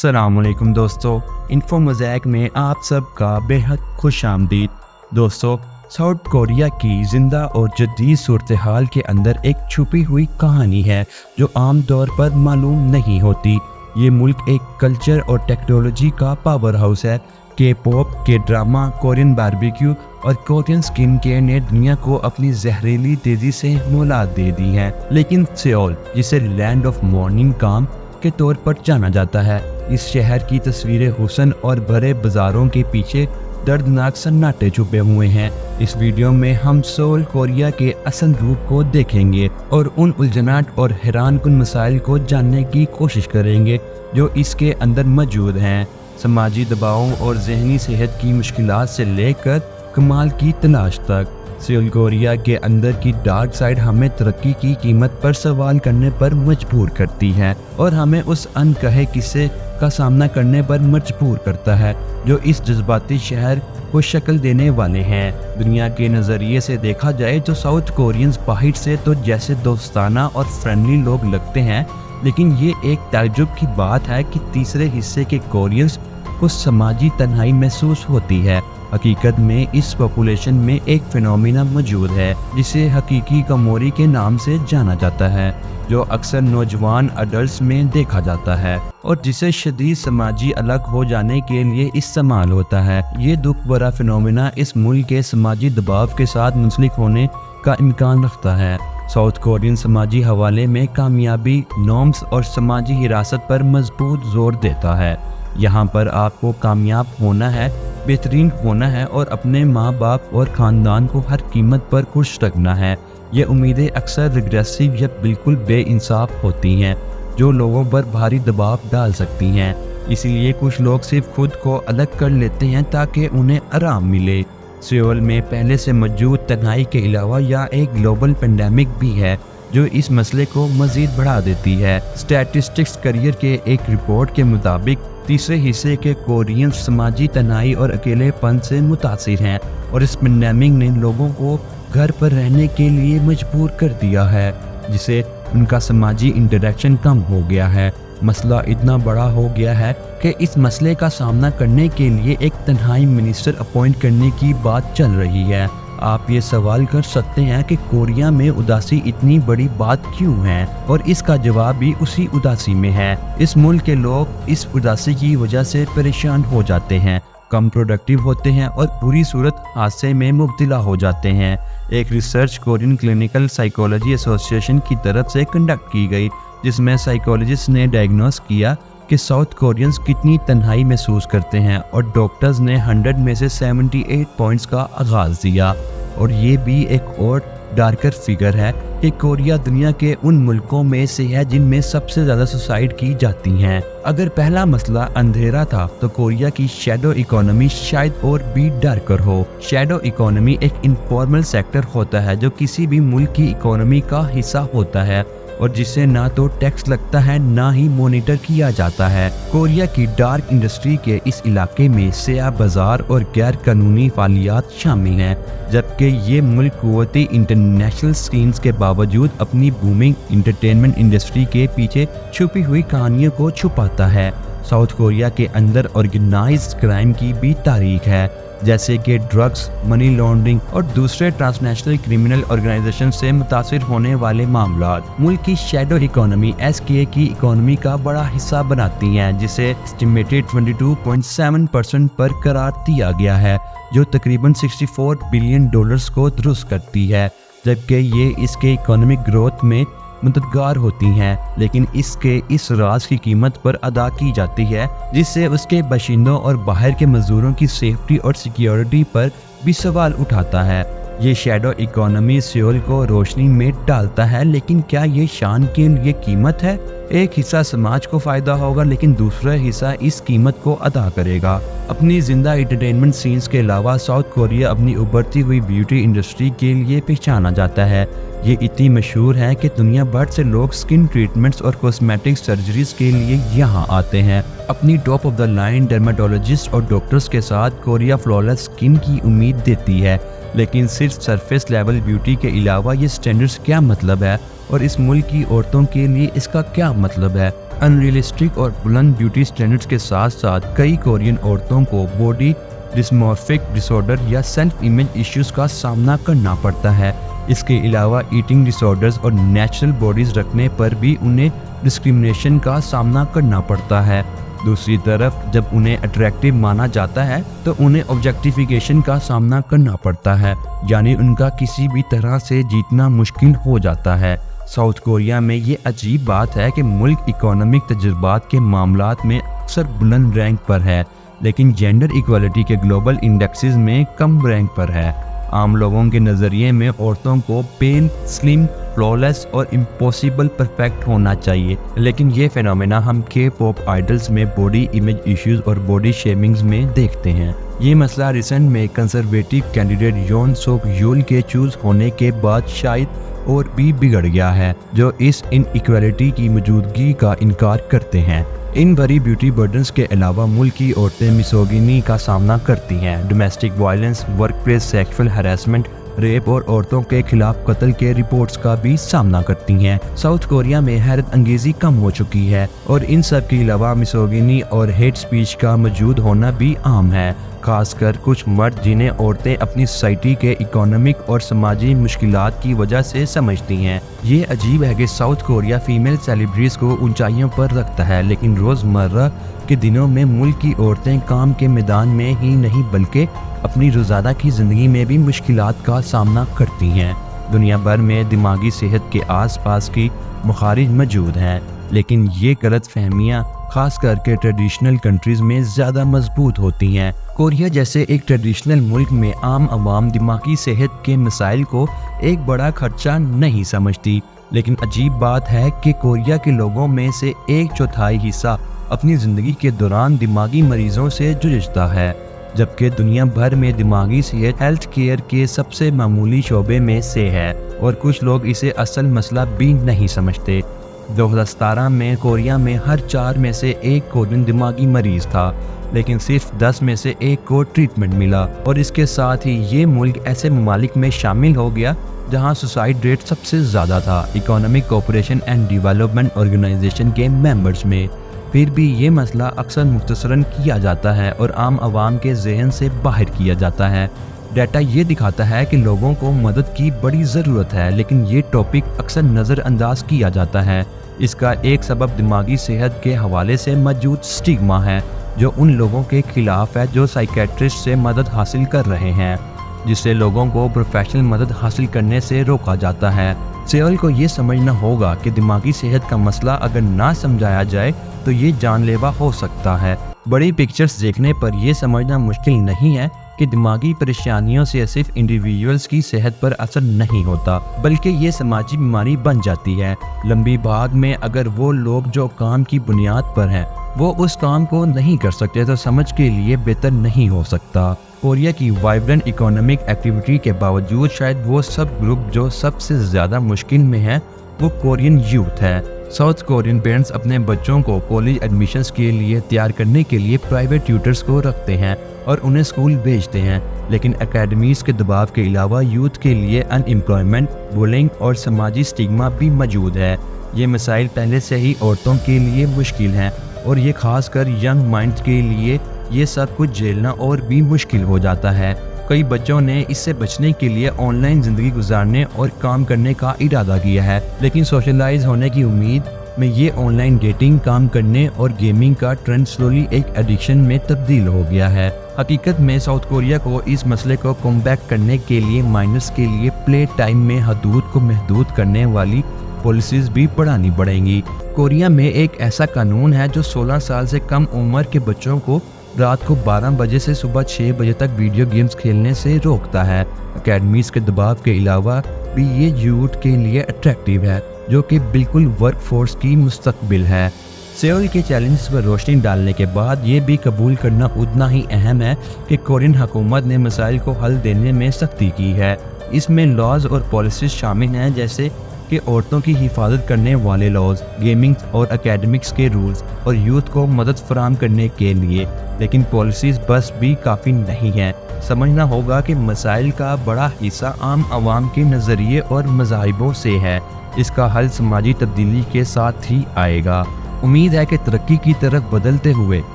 अस्सलाम वालेकुम दोस्तों, इन्फो मोज़ैक में आप सबका बेहद खुश आमदीद। दोस्तों, साउथ कोरिया की ज़िंदा और जदीद सूरत हाल के अंदर एक छुपी हुई कहानी है जो आम तौर पर मालूम नहीं होती। ये मुल्क एक कल्चर और टेक्नोलॉजी का पावर हाउस है। के पॉप, के ड्रामा, कोरियन बारबेक्यू और कोरियन स्किन केयर ने दुनिया को अपनी जहरीली तेज़ी से मोहलत दे दी है। लेकिन सियोल, जिसे लैंड ऑफ मॉर्निंग काम के तौर पर जाना जाता है, इस शहर की तस्वीरें हुस्न और भरे बाजारों के पीछे दर्दनाक सन्नाटे छुपे हुए हैं। इस वीडियो में हम सोल कोरिया के असल रूप को देखेंगे और उन उलझनाट और हैरान कुन मसाइल को जानने की कोशिश करेंगे जो इसके अंदर मौजूद हैं। समाजी दबावों और जहनी सेहत की मुश्किलात से लेकर कमाल की तलाश तक, सोल कोरिया के अंदर की डार्क साइड हमें तरक्की की कीमत पर सवाल करने पर मजबूर करती है और हमें उस अनकहे किस्से का सामना करने पर मजबूर करता है जो इस जज्बाती शहर को शक्ल देने वाले हैं। दुनिया के नज़रिए से देखा जाए तो साउथ कोरियंस बाहर से तो जैसे दोस्ताना और फ्रेंडली लोग लगते हैं, लेकिन ये एक ताज्जुब की बात है कि तीसरे हिस्से के कोरियंस को समाजी तन्हाई महसूस होती है। हकीकत में इस पॉपुलेशन में एक फिनोमिना मौजूद है जिसे हकीकी कमोरी के नाम से जाना जाता है, जो अक्सर नौजवान अडल्ट्स में देखा जाता है और जिसे शदीद समाजी अलग हो जाने के लिए इस्तेमाल होता है। ये दुख भरा फिनोमिना इस मुल्क के समाजी दबाव के साथ मुंसलिक होने का इम्कान रखता है। साउथ कोरियन समाजी हवाले में कामयाबी, नॉर्म्स और समाजी हिरासत पर मजबूत जोर देता है। यहाँ पर आपको कामयाब होना है, बेहतरीन होना है और अपने माँ बाप और ख़ानदान को हर कीमत पर खुश रखना है। ये उम्मीदें अक्सर रिग्रेसिव या बिल्कुल बेइंसाफ होती हैं जो लोगों पर भारी दबाव डाल सकती हैं। इसीलिए कुछ लोग सिर्फ खुद को अलग कर लेते हैं ताकि उन्हें आराम मिले। सियोल में पहले से मौजूद तन्हाई के अलावा यह एक ग्लोबल पेंडेमिक भी है जो इस मसले को मज़ीद बढ़ा देती है। स्टैटिस्टिक्स करियर के एक रिपोर्ट के मुताबिक तीसरे हिस्से के कोरियन समाजी तन्हाई और अकेलेपन से मुतासिर हैं और इस पेंडेमिक ने लोगों को घर पर रहने के लिए मजबूर कर दिया है, जिससे उनका समाजी इंटरेक्शन कम हो गया है। मसला इतना बड़ा हो गया है कि इस मसले का सामना करने के लिए एक तन्हाई मिनिस्टर अपॉइंट करने की बात चल रही है। आप ये सवाल कर सकते हैं कि कोरिया में उदासी इतनी बड़ी बात क्यों है, और इसका जवाब भी उसी उदासी में है। इस मुल्क के लोग इस उदासी की वजह से परेशान हो जाते हैं, कम प्रोडक्टिव होते हैं और पूरी सूरत हादसे में मुब्तला हो जाते हैं। एक research Korean clinical psychology association की तरफ से कंडक्ट की गई, जिसमें साइकोलॉजिस्ट ने डायग्नोस किया कि साउथ कोरियंस कितनी तन्हाई महसूस करते हैं और डॉक्टर्स ने 100 में से 78 पॉइंट्स का आगाज़ दिया। और ये भी एक और डार्कर फिगर है कि कोरिया दुनिया के उन मुल्कों में से है जिनमें सबसे ज़्यादा सुसाइड की जाती हैं। अगर पहला मसला अंधेरा था तो कोरिया की शैडो इकोनॉमी शायद और भी डार्कर हो। शैडो इकोनॉमी एक इनफॉर्मल सेक्टर होता है जो किसी भी मुल्क की इकोनॉमी का हिस्सा होता है और जिसे ना तो टैक्स लगता है ना ही मॉनिटर किया जाता है। कोरिया की डार्क इंडस्ट्री के इस इलाके में सियाह बाजार और गैर कानूनी फालियात शामिल हैं, जबकि ये मुल्क कुव्वती इंटरनेशनल स्क्रीन्स के बावजूद अपनी बूमिंग इंटरटेनमेंट इंडस्ट्री के पीछे छुपी हुई कहानियों को छुपाता है। साउथ कोरिया के अंदर ऑर्गेनाइज्ड क्राइम की भी तारीख है, जैसे कि ड्रग्स, मनी लॉन्ड्रिंग और दूसरे ट्रांसनेशनल क्रिमिनल ऑर्गेनाइजेशन से मुतासिर होने वाले मामलात मुल्क की शैडो इकोनॉमी एसके की इकोनॉमी का बड़ा हिस्सा बनाती हैं, जिसे एस्टिमेटेड 22.7% पर करार दिया गया है, जो तकरीबन $64 बिलियन को दुरुस्त करती है, जबकि ये इसके इकोनॉमिक ग्रोथ में मददगार होती हैं, लेकिन इसके इस राज की कीमत पर अदा की जाती है, जिससे उसके बाशिंदों और बाहर के मजदूरों की सेफ्टी और सिक्योरिटी पर भी सवाल उठाता है। ये शैडो इकोनॉमी सियोल को रोशनी में डालता है, लेकिन क्या ये शान के लिए कीमत है? एक हिस्सा समाज को फ़ायदा होगा, लेकिन दूसरा हिस्सा इस कीमत को अदा करेगा। अपनी जिंदा एंटरटेनमेंट सीन्स के अलावा साउथ कोरिया अपनी उभरती हुई ब्यूटी इंडस्ट्री के लिए पहचाना जाता है। ये इतनी मशहूर है कि दुनिया भर से लोग स्किन ट्रीटमेंट्स और कॉस्मेटिक सर्जरीज के लिए यहाँ आते हैं। अपनी top of the line dermatologist और डॉक्टर्स के साथ कोरिया फ्लॉलेस स्किन की उम्मीद देती है, लेकिन सिर्फ सरफेस लेवल ब्यूटी के अलावा ये स्टैंडर्ड्स क्या मतलब है और इस मुल्क की औरतों के लिए इसका क्या मतलब है? अनरियलिस्टिक और बुलंद ब्यूटी स्टैंडर्ड्स के साथ साथ कई कोरियन औरतों को बॉडी डिस्मॉर्फिक डिसऑर्डर या सेल्फ इमेज इश्यूज का सामना करना पड़ता है। इसके अलावा ईटिंग डिसऑर्डर्स और नेचुरल बॉडीज रखने पर भी उन्हें डिस्क्रिमिनेशन का सामना करना पड़ता है। दूसरी तरफ जब उन्हें अट्रैक्टिव माना जाता है तो उन्हें ऑब्जेक्टिफिकेशन का सामना करना पड़ता है, यानी उनका किसी भी तरह से जीतना मुश्किल हो जाता है। साउथ कोरिया में ये अजीब बात है कि मुल्क इकोनॉमिक तजुर्बात के मामलात में अक्सर बुलंद रैंक पर है, लेकिन जेंडर इक्वालिटी के ग्लोबल इंडेक्सेस में कम रैंक पर है। आम लोगों के नज़रिए में औरतों को पेल, स्लिम, फ्लॉलेस और इम्पॉसिबल परफेक्ट होना चाहिए, लेकिन ये फेनोमेना हम के पॉप आइडल्स में बॉडी इमेज इश्यूज और बॉडी शेमिंग्स में देखते हैं। ये मसला रिसेंट में कंजर्वेटिव कैंडिडेट योन सोक यूल के चूज होने के बाद शायद और भी बिगड़ गया है, जो इस इनइक्वालिटी की मौजूदगी का इनकार करते हैं। इन बड़ी ब्यूटी बर्डन्स के अलावा मुल्क की औरतें मिसोगिनी का सामना करती हैं। Domestic violence, work place sexual harassment, rape और औरतों के खिलाफ कत्ल के रिपोर्ट्स का भी सामना करती हैं। साउथ कोरिया में हैरत अंगेजी कम हो चुकी है और इन सब के अलावा मिसोगिनी और हेट स्पीच का मौजूद होना भी आम है, खासकर कुछ मर्द जिन्हें औरतें अपनी सोसाइटी के इकोनॉमिक और समाजी मुश्किलात की वजह से समझती हैं। ये अजीब है कि साउथ कोरिया फीमेल सेलिब्रिटीज को ऊंचाइयों पर रखता है, लेकिन रोज़मर्रा के दिनों में मुल्क की औरतें काम के मैदान में ही नहीं बल्कि अपनी रोज़ाना की ज़िंदगी में भी मुश्किलात का सामना करती हैं। दुनिया भर में दिमागी सेहत के आसपास की मखारिज मौजूद हैं, लेकिन ये गलत फहमियाँ खास करके ट्रेडिशनल कंट्रीज़ में ज़्यादा मजबूत होती हैं। कोरिया जैसे एक ट्रेडिशनल मुल्क में आम आवाम दिमागी सेहत के मसाइल को एक बड़ा खर्चा नहीं समझती, लेकिन अजीब बात है कि कोरिया के लोगों में से 1/4 हिस्सा अपनी ज़िंदगी के दौरान दिमागी मरीजों से जूझता है, जबकि दुनिया भर में दिमागी सेहत हेल्थ केयर के सबसे मामूली शोबे में से है और कुछ लोग इसे असल मसला भी नहीं समझते। 2017 में कोरिया में हर 4 में से 1 कोरियन दिमागी मरीज था, लेकिन सिर्फ 10 में से 1 को ट्रीटमेंट मिला और इसके साथ ही ये मुल्क ऐसे ममालिक में शामिल हो गया जहां सुसाइड रेट सबसे ज़्यादा था economic cooperation and development organisation के मेंबर्स में। फिर भी ये मसला अक्सर मुख्तसरन किया जाता है और आम आवाम के जहन से बाहर किया जाता है। डाटा ये दिखाता है कि लोगों को मदद की बड़ी ज़रूरत है, लेकिन ये टॉपिक अक्सर नज़रअंदाज किया जाता है। इसका एक सबब दिमागी सेहत के हवाले से मौजूद स्टिग्मा है, जो उन लोगों के खिलाफ है जो साइकेट्रिस्ट से मदद हासिल कर रहे हैं, जिससे लोगों को प्रोफेशनल मदद हासिल करने से रोका जाता है। सेओल को ये समझना होगा कि दिमागी सेहत का मसला अगर ना समझाया जाए तो ये जानलेवा हो सकता है। बड़ी पिक्चर्स देखने पर यह समझना मुश्किल नहीं है कि दिमागी परेशानियों से सिर्फ इंडिविजुअल्स की सेहत पर असर नहीं होता, बल्कि ये समाजी बीमारी बन जाती है। लंबी भाग में अगर वो लोग जो काम की बुनियाद पर हैं वो उस काम को नहीं कर सकते तो समझ के लिए बेहतर नहीं हो सकता। कोरिया की वाइब्रेंट इकोनॉमिक एक्टिविटी के बावजूद शायद वो सब ग्रुप जो सबसे ज़्यादा मुश्किल में है वो कोरियन यूथ है। साउथ कोरियन पेरेंट्स अपने बच्चों को कॉलेज एडमिशन्स के लिए तैयार करने के लिए प्राइवेट ट्यूटर्स को रखते हैं और उन्हें स्कूल भेजते हैं, लेकिन एकेडमीज के दबाव के अलावा यूथ के लिए अनएम्प्लॉयमेंट, बुलिंग और समाजी स्टिग्मा भी मौजूद है। ये मसाइल पहले से ही औरतों के लिए मुश्किल हैं और ये खासकर यंग माइंड्स के लिए ये सब कुछ झेलना और भी मुश्किल हो जाता है। कई बच्चों ने इससे बचने के लिए ऑनलाइन ज़िंदगी गुजारने और काम करने का इरादा किया है, लेकिन सोशलाइज होने की उम्मीद में ये ऑनलाइन डेटिंग, काम करने और गेमिंग का ट्रेंड स्लोली एक एडिक्शन में तब्दील हो गया है। हकीकत में साउथ कोरिया को इस मसले को कमबैक करने के लिए माइनर्स के लिए प्ले टाइम में हदूद को महदूद करने वाली पॉलिसीज भी बढ़ानी पड़ेंगी। कोरिया में एक ऐसा कानून है जो 16 साल से कम उम्र के बच्चों को रात को 12 बजे से सुबह 6 बजे तक वीडियो गेम्स खेलने से रोकता है। एकेडमीज के दबाव के अलावा भी ये यूथ के लिए अट्रैक्टिव है, जो कि बिल्कुल वर्क फोर्स की मुस्तकबिल है। सेओल के चैलेंजेस पर रोशनी डालने के बाद ये भी कबूल करना उतना ही अहम है कि कोरियन हुकूमत ने मसाइल को हल देने में सख्ती की है। इसमें लॉज और पॉलिसीज शामिल हैं, जैसे कि औरतों की हिफाजत करने वाले लॉज, गेमिंग और एकेडमिक्स के रूल्स और यूथ को मदद फराहम करने के लिए, लेकिन पॉलिसीज बस भी काफ़ी नहीं हैं। समझना होगा कि मसाइल का बड़ा हिस्सा आम आवाम के नज़रिए और मज़ाहिबों से है। इसका हल समाजी तब्दीली के साथ ही आएगा। امید ہے کہ ترقی کی طرف بدلتے ہوئے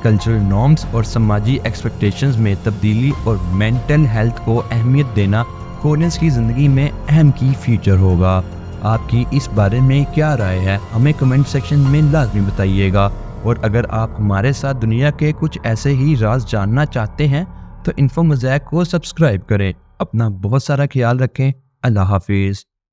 کلچرل نارمز اور سماجی ایکسپیکٹیشنز میں تبدیلی اور مینٹل ہیلتھ کو اہمیت دینا کورینز کی زندگی میں اہم کی فیچر ہوگا۔ آپ کی اس بارے میں کیا رائے ہے؟ ہمیں کمنٹ سیکشن میں لازمی بتائیے گا، اور اگر آپ ہمارے ساتھ دنیا کے کچھ ایسے ہی راز جاننا چاہتے ہیں تو انفو موزیک کو سبسکرائب کریں۔ اپنا بہت سارا خیال رکھیں۔ اللہ حافظ۔